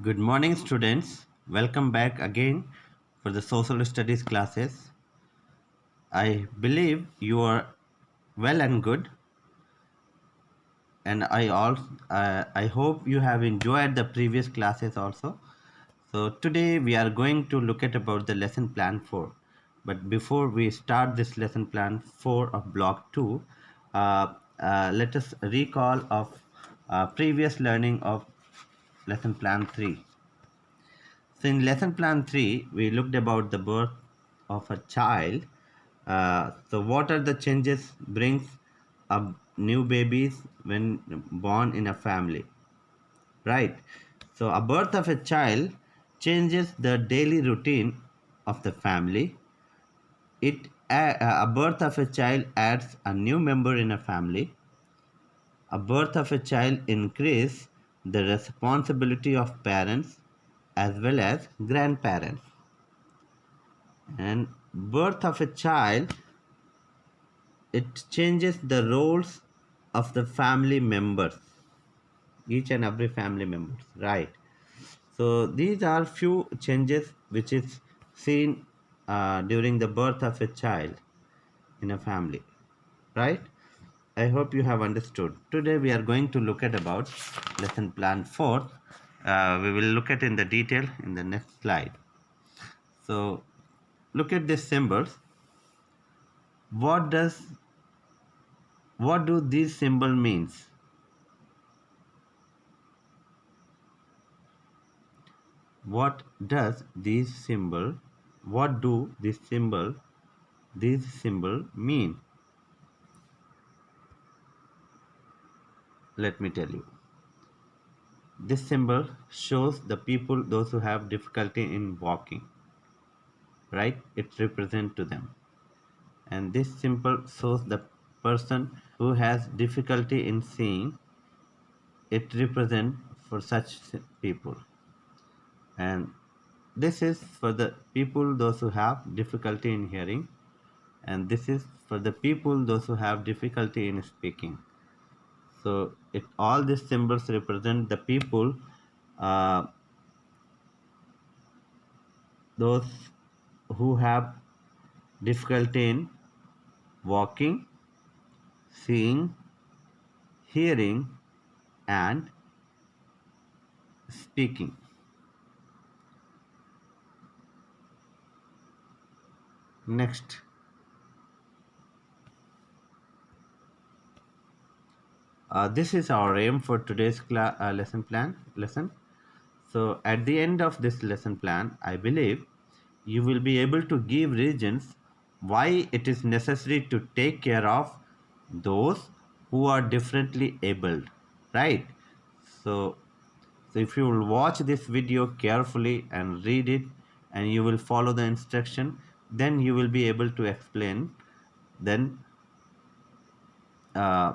Good morning, students. Welcome back again for the social studies classes. I believe you are well and good, and I hope you have enjoyed the previous classes also. So today we are going to look at about the lesson plan 4. But before we start this lesson plan 4 of block 2, let us recall of previous learning of lesson plan 3. So in lesson plan 3, we looked about the birth of a child. So what are the changes brings a new babies when born in a family, right? So a birth of a child changes the daily routine of the family. A birth of a child adds a new member in a family. A birth of a child increases the responsibility of parents as well as grandparents. And birth of a child, it changes the roles of the family members, each and every family members, right? So these are few changes which is seen during the birth of a child in a family, right? I hope you have understood. Today we are going to look at about lesson plan 4. We will look at in the detail in the next slide. So look at these symbols. What do these symbol means? What does these symbol? What do these symbol mean? Let me tell you. This symbol shows the people those who have difficulty in walking, right? It represents to them. And this symbol shows the person who has difficulty in seeing. It represents for such people. And this is for the people those who have difficulty in hearing, and this is for the people those who have difficulty in speaking. So it all these symbols represent the people, uh, those who have difficulty in walking, seeing, hearing, and speaking. Next, this is our aim for today's lesson. So at the end of this lesson plan, I believe you will be able to give reasons why it is necessary to take care of those who are differently abled, right? So, so if you will watch this video carefully and read it and you will follow the instruction, then you will be able to explain then uh,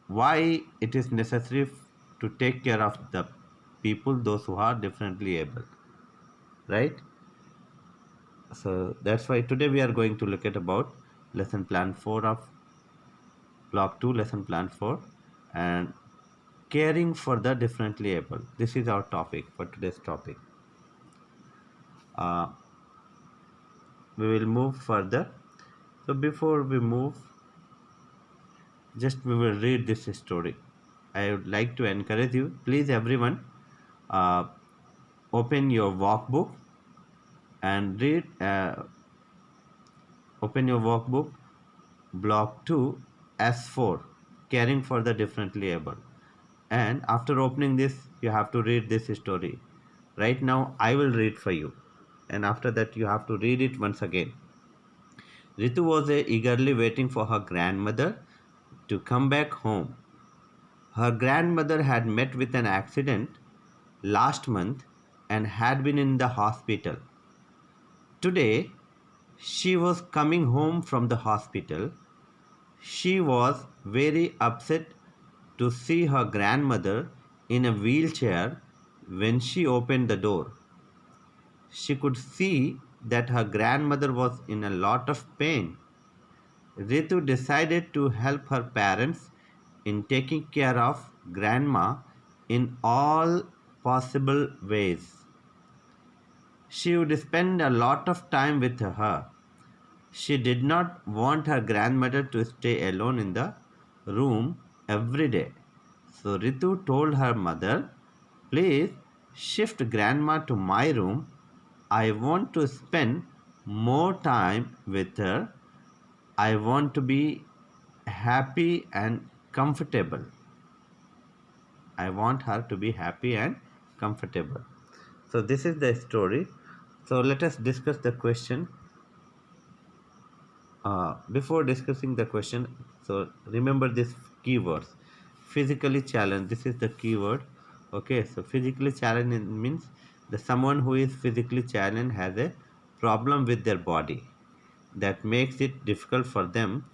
why it is necessary to take care of the people those who are differently able, right? So that's why today we are going to look at about lesson plan 4 of block 2, lesson plan 4, and caring for the differently able. This is our topic for today's topic. uh, we will move further. So before we move, just we will read this story. I would like to encourage you, please everyone, uh, open your workbook and read, open your workbook block 2 S4, caring for the differently able. And after opening this, you have to read this story. Right now, I will read for you. And after that, you have to read it once again. Ritu was eagerly waiting for her grandmother to come back home. Her grandmother had met with an accident last month and had been in the hospital. Today, she was coming home from the hospital. She was very upset to see her grandmother in a wheelchair when she opened the door. She could see that her grandmother was in a lot of pain. Ritu decided to help her parents in taking care of grandma in all possible ways. She would spend a lot of time with her. She did not want her grandmother to stay alone in the room every day. So Ritu told her mother, please shift grandma to my room. I want to spend more time with her. I want to be happy and comfortable. I want her to be happy and comfortable. So this is the story. So let us discuss the question. Before discussing the question, so remember this keywords. Physically challenged. This is the keyword. Okay, so physically challenged means the someone who is physically challenged has a problem with their body that makes it difficult for them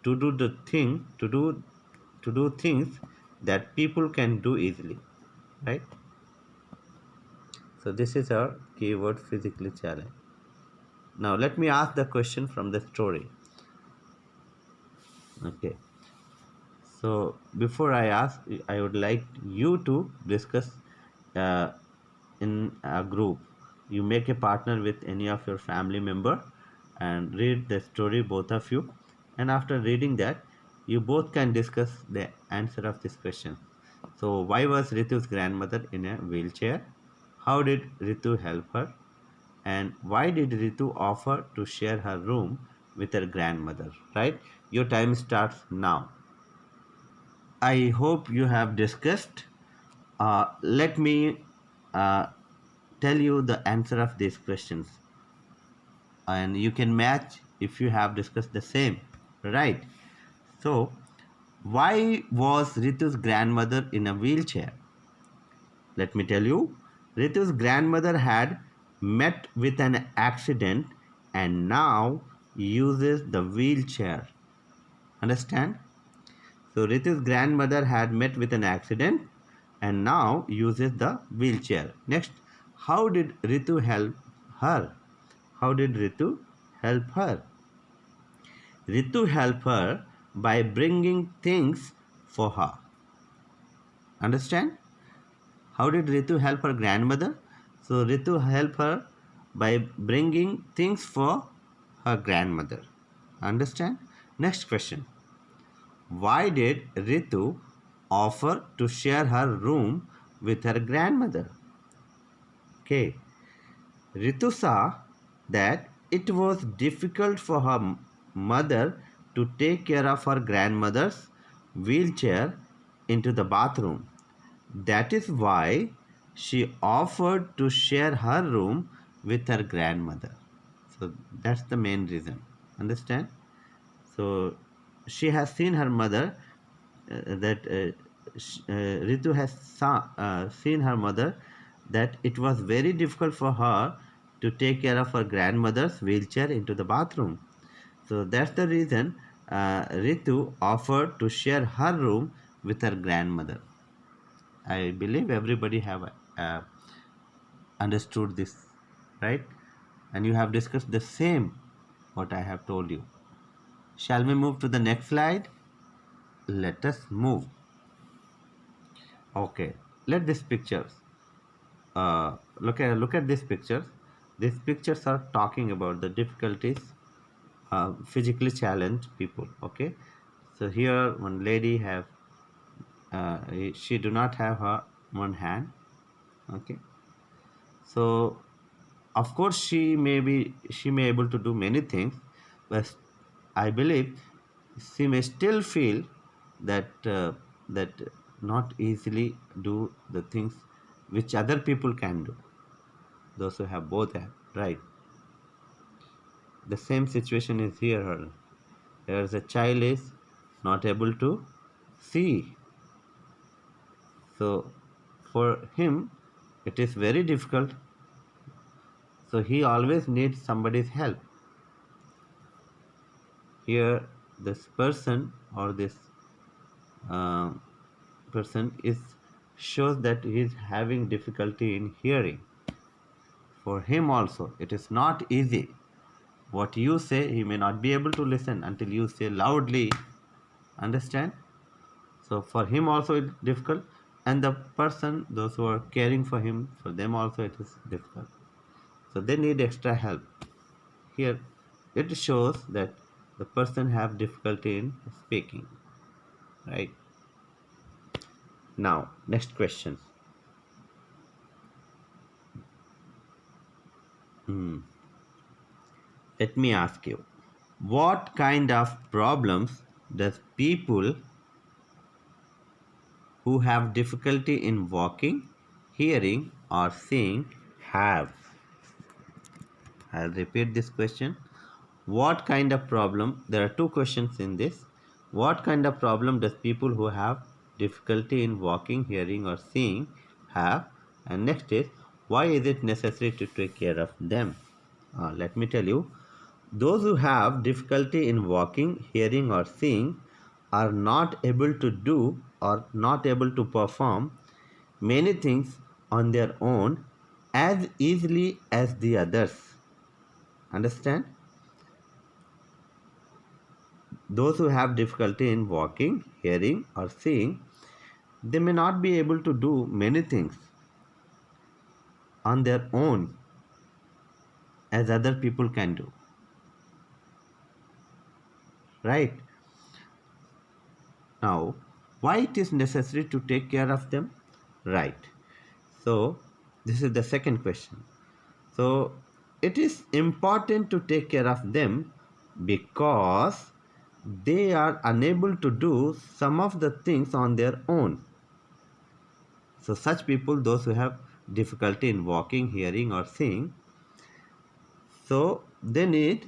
to do the thing to do things that people can do easily, right? So this is our keyword, physically challenged. Now let me ask the question from the story. Okay, so before I ask, I would like you to discuss uh, in a group. You make a partner with any of your family member and read the story, both of you. And after reading that, you both can discuss the answer of this question. So, why was Ritu's grandmother in a wheelchair? How did Ritu help her? And why did Ritu offer to share her room with her grandmother? Right? Your time starts now. I hope you have discussed. Let me uh, tell you the answer of these questions, and you can match if you have discussed the same, right? So, why was Ritu's grandmother in a wheelchair? Let me tell you. Ritu's grandmother had met with an accident and now uses the wheelchair. Understand? So Ritu's grandmother had met with an accident and now uses the wheelchair. Next, how did Ritu help her? How did Ritu help her? Ritu helped her by bringing things for her. Understand? How did Ritu help her grandmother? So Ritu helped her by bringing things for her grandmother. Understand? Next question. Why did Ritu offer to share her room with her grandmother? Okay. Ritu saw that it was difficult for her mother to take care of her grandmother's wheelchair into the bathroom. That is why she offered to share her room with her grandmother. So that's the main reason. Understand? So she has seen her mother that Ritu has seen her mother that it was very difficult for her to take care of her grandmother's wheelchair into the bathroom. So that's the reason Ritu offered to share her room with her grandmother. I believe everybody have uh, understood this, right? And you have discussed the same what I have told you. Shall we move to the next slide? Let us move. Okay, let these pictures. Look at these pictures. These pictures are talking about the difficulties physically challenged people. Okay, so here one lady have she do not have her one hand. Okay, so of course she may able to do many things, but I believe she may still feel that not easily do the things which other people can do, those who have both hand, right? The same situation is here. There's a child is not able to see, so for him it is very difficult, so he always needs somebody's help. Here this person or this uh, person is shows that he is having difficulty in hearing. For him also it is not easy. What you say he may not be able to listen until you say loudly. Understand? So for him also it's difficult. and the person, those who are caring for him, for them also it is difficult. So they need extra help. Here it shows that the person have difficulty in speaking, right? Now next question. Let me ask you, what kind of problems does people who have difficulty in walking, hearing, or seeing have? I'll repeat this question. What kind of problem? There are two questions in this. What kind of problem does people who have difficulty in walking, hearing, or seeing have? And next is, why is it necessary to take care of them? Let me tell you, those who have difficulty in walking, hearing, or seeing are not able to do or not able to perform many things on their own as easily as the others. Understand? Those who have difficulty in walking, hearing, or seeing, they may not be able to do many things on their own as other people can do. Right? Now, why it is necessary to take care of them? Right. So, this is the second question. So, it is important to take care of them because they are unable to do some of the things on their own. So, such people, those who have difficulty in walking, hearing, or seeing, so they need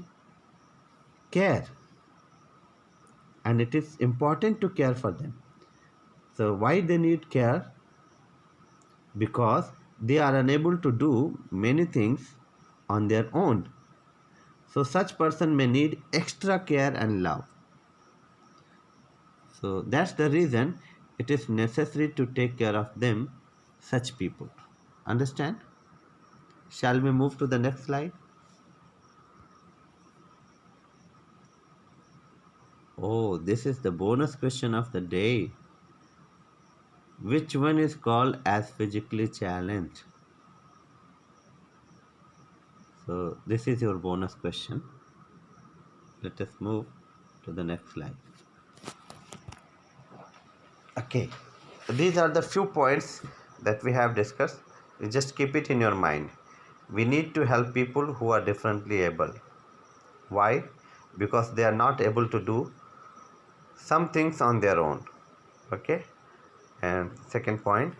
care, and it is important to care for them. So, why they need care? Because they are unable to do many things on their own. So, such person may need extra care and love. So, that's the reason it is necessary to take care of them, such people. Understand? Shall we move to the next slide? Oh, this is the bonus question of the day. Which one is called as physically challenged? So, this is your bonus question. Let us move to the next slide. Okay, these are the few points that we have discussed. You just keep it in your mind. We need to help people who are differently able. Why? Because they are not able to do some things on their own. Okay, and second point,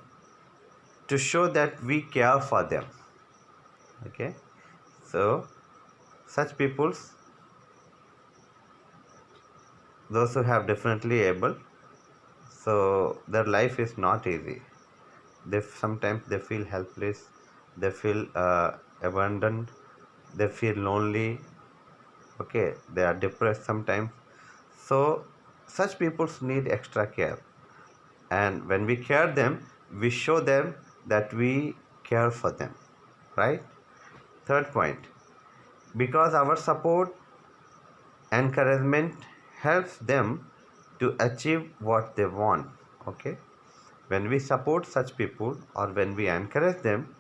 to show that we care for them. Okay, so such peoples, those who have differently able, so their life is not easy. They sometimes they feel helpless, they feel abandoned, they feel lonely. Okay, they are depressed sometimes. So such people need extra care, and when we care them, we show them that we care for them, right? Third point, because our support, encouragement helps them to achieve what they want. Okay, when we support such people or when we encourage them,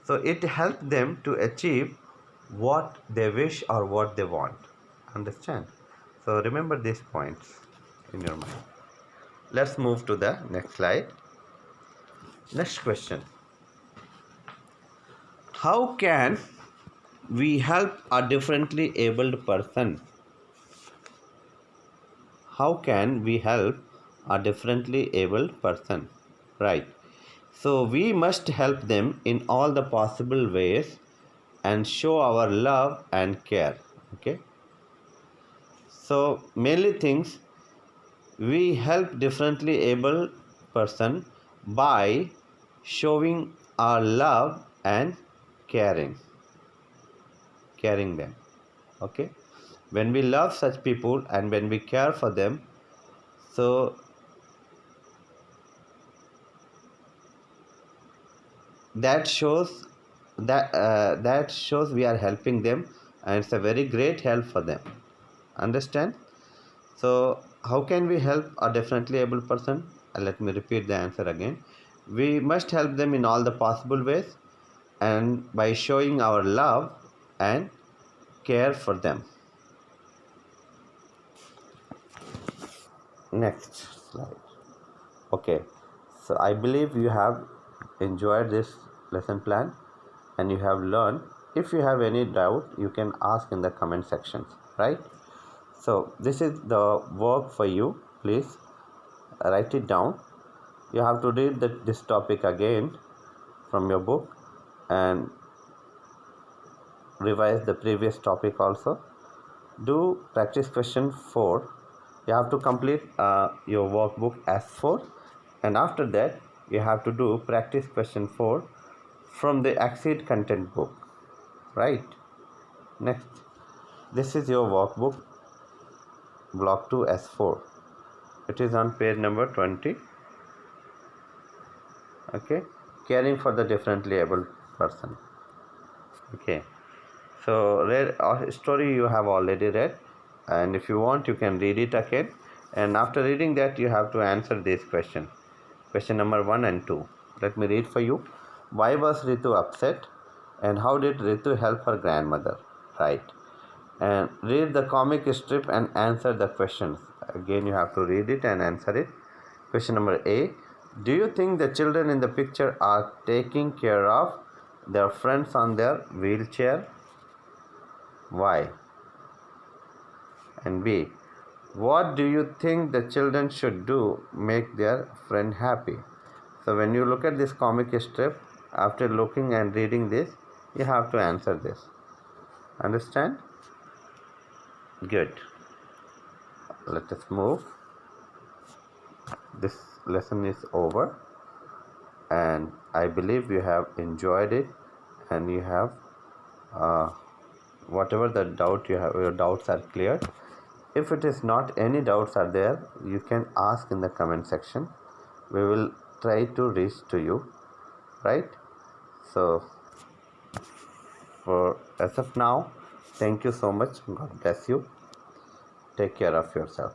so it helps them to achieve what they wish or what they want. Understand? So remember these points in your mind. Let's move to the next slide. Next question, how can we help a differently abled person? How can we help a differently abled person? Right. So we must help them in all the possible ways and show our love and care. Okay. So mainly things, we help differently able person by showing our love and caring them. Okay. When we love such people and when we care for them, so that shows that shows we are helping them, and it's a very great help for them. Understand? So how can we help a differently able person? Let me repeat the answer again. We must help them in all the possible ways and by showing our love and care for them. Next slide. Okay, so I believe you have enjoyed this lesson plan and you have learned. If you have any doubt, you can ask in the comment sections, right? So this is the work for you. Please write it down. You have to read this topic again from your book and revise the previous topic also. Do practice question 4. You have to complete your workbook as 4, and after that you have to do practice question 4 from the Exceed content book, right? Next, this is your workbook block 2 S4. It is on page number 20. Okay, caring for the differently abled person. Okay, so read story you have already read, and if you want you can read it again, and after reading that you have to answer this question number 1 and 2. Let me read for you. Why was Ritu upset and how did Ritu help her grandmother? Right. And read the comic strip and answer the questions. Again you have to read it and answer it. Question number A. Do you think the children in the picture are taking care of their friends on their wheelchair? Why? And B. What do you think the children should do make their friend happy? So when you look at this comic strip, after looking and reading this, you have to answer this. Understand? Good. Let us move. This lesson is over and I believe you have enjoyed it and you have whatever the doubt you have, your doubts are cleared. If it is not, any doubts are there, you can ask in the comment section. We will try to reach to you, right? So for as of now, thank you so much. God bless you. Take care of yourself.